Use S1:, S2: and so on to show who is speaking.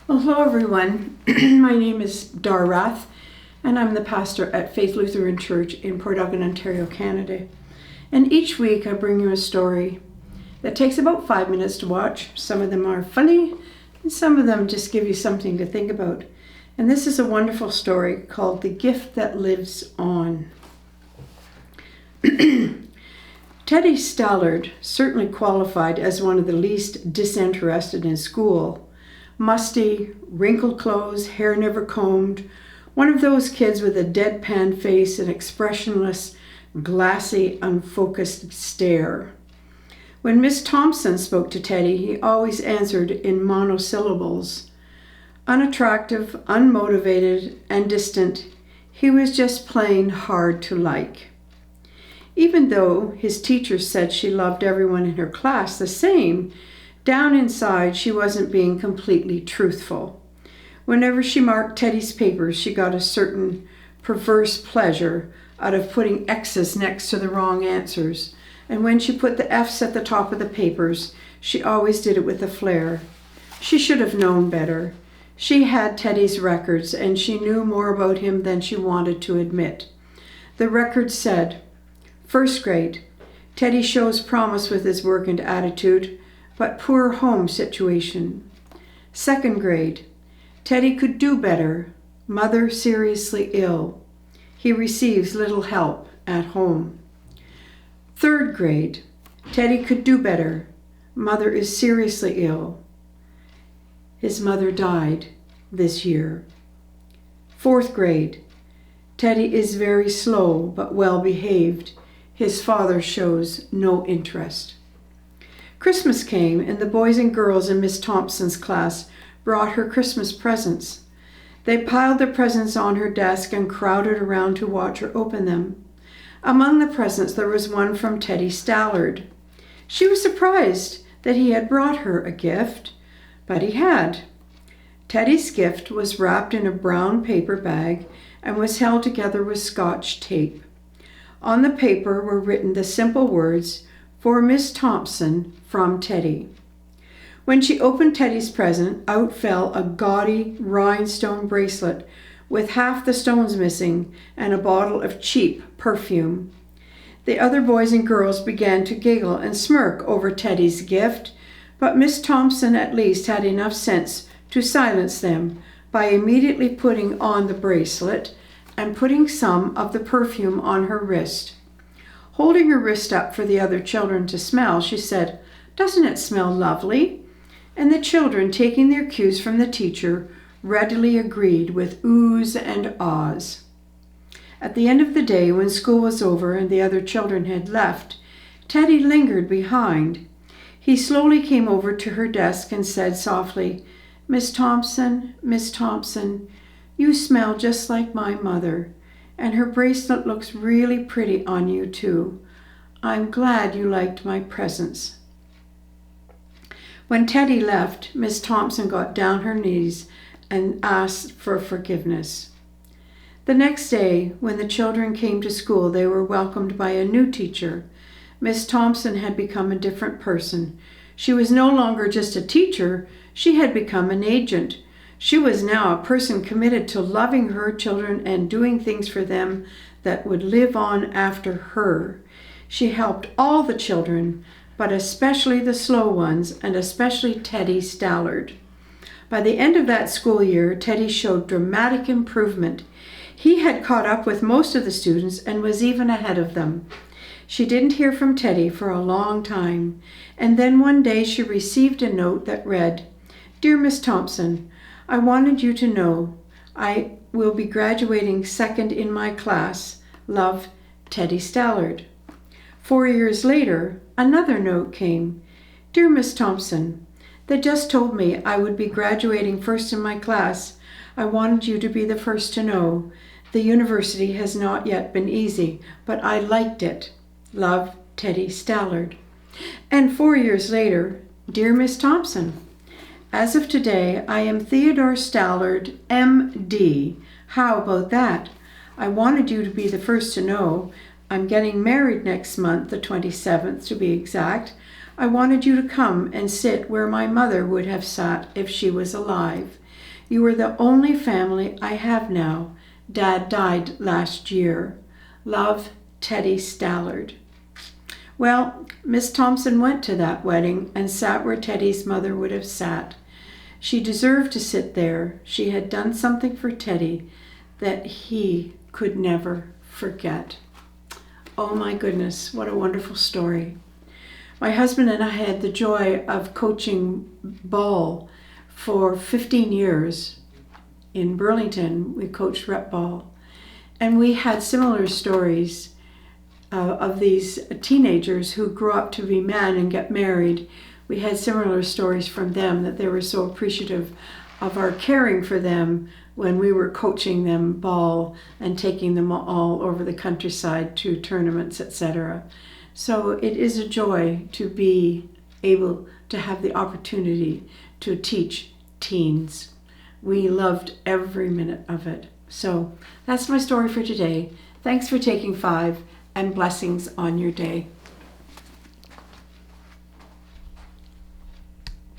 S1: Well, hello everyone. My name is Dar Rath, and I'm the pastor at Faith Lutheran Church in Port Elgin, Ontario, Canada. And each week I bring you a story that takes about 5 minutes to watch. Some of them are funny, and some of them just give you something to think about. And this is a wonderful story called The Gift That Lives On. Teddy Stallard certainly qualified as one of the least disinterested in school. Musty, wrinkled clothes, hair never combed, one of those kids with a deadpan face and expressionless, glassy, unfocused stare. When Miss Thompson spoke to Teddy, he always answered in monosyllables. Unattractive, unmotivated, and distant, he was just plain hard to like. Even though his teacher said she loved everyone in her class the same, down inside, she wasn't being completely truthful. Whenever she marked Teddy's papers, she got a certain perverse pleasure out of putting X's next to the wrong answers. And when she put the F's at the top of the papers, she always did it with a flair. She should have known better. She had Teddy's records, and she knew more about him than she wanted to admit. The records said, first grade, Teddy shows promise with his work and attitude, but poor home situation. Second grade, Teddy could do better. Mother seriously ill. He receives little help at home. Third grade, Teddy could do better. Mother is seriously ill. His mother died this year. Fourth grade, Teddy is very slow but well behaved. His father shows no interest. Christmas came, and the boys and girls in Miss Thompson's class brought her Christmas presents. They piled their presents on her desk and crowded around to watch her open them. Among the presents there was one from Teddy Stallard. She was surprised that he had brought her a gift, but he had. Teddy's gift was wrapped in a brown paper bag and was held together with Scotch tape. On the paper were written the simple words, "For Miss Thompson, from Teddy." When she opened Teddy's present, out fell a gaudy rhinestone bracelet with half the stones missing and a bottle of cheap perfume. The other boys and girls began to giggle and smirk over Teddy's gift, but Miss Thompson at least had enough sense to silence them by immediately putting on the bracelet and putting some of the perfume on her wrist. Holding her wrist up for the other children to smell, she said, "Doesn't it smell lovely?" And the children, taking their cues from the teacher, readily agreed with oohs and ahs. At the end of the day, when school was over and the other children had left, Teddy lingered behind. He slowly came over to her desk and said softly, Miss Thompson, you smell just like my mother. And her bracelet looks really pretty on you, too. I'm glad you liked my presents." When Teddy left, Miss Thompson got down her knees and asked for forgiveness. The next day, when the children came to school, they were welcomed by a new teacher. Miss Thompson had become a different person. She was no longer just a teacher, she had become an agent. She was now a person committed to loving her children and doing things for them that would live on after her. She helped all the children, but especially the slow ones, and especially Teddy Stallard. By the end of that school year, Teddy showed dramatic improvement. He had caught up with most of the students and was even ahead of them. She didn't hear from Teddy for a long time, and then one day she received a note that read, "Dear Miss Thompson, I wanted you to know I will be graduating second in my class. Love, Teddy Stallard." 4 years later, another note came. "Dear Miss Thompson, they just told me I would be graduating first in my class. I wanted you to be the first to know. The university has not yet been easy, but I liked it. Love, Teddy Stallard." And 4 years later, "Dear Miss Thompson, as of today, I am Theodore Stallard, M.D. How about that? I wanted you to be the first to know. I'm getting married next month, the 27th to be exact. I wanted you to come and sit where my mother would have sat if she was alive. You are the only family I have now. Dad died last year. Love, Teddy Stallard. Well, Miss Thompson went to that wedding and sat where Teddy's mother would have sat. She deserved to sit there. She had done something for Teddy that he could never forget. Oh my goodness, what a wonderful story. My husband and I had the joy of coaching ball for 15 years in Burlington. We coached rep ball. And we had similar stories of these teenagers who grew up to be men and get married. We had similar stories from them that they were so appreciative of our caring for them when we were coaching them ball and taking them all over the countryside to tournaments, etc. So it is a joy to be able to have the opportunity to teach teens. We loved every minute of it. So that's my story for today. Thanks for taking 5, and blessings on your day.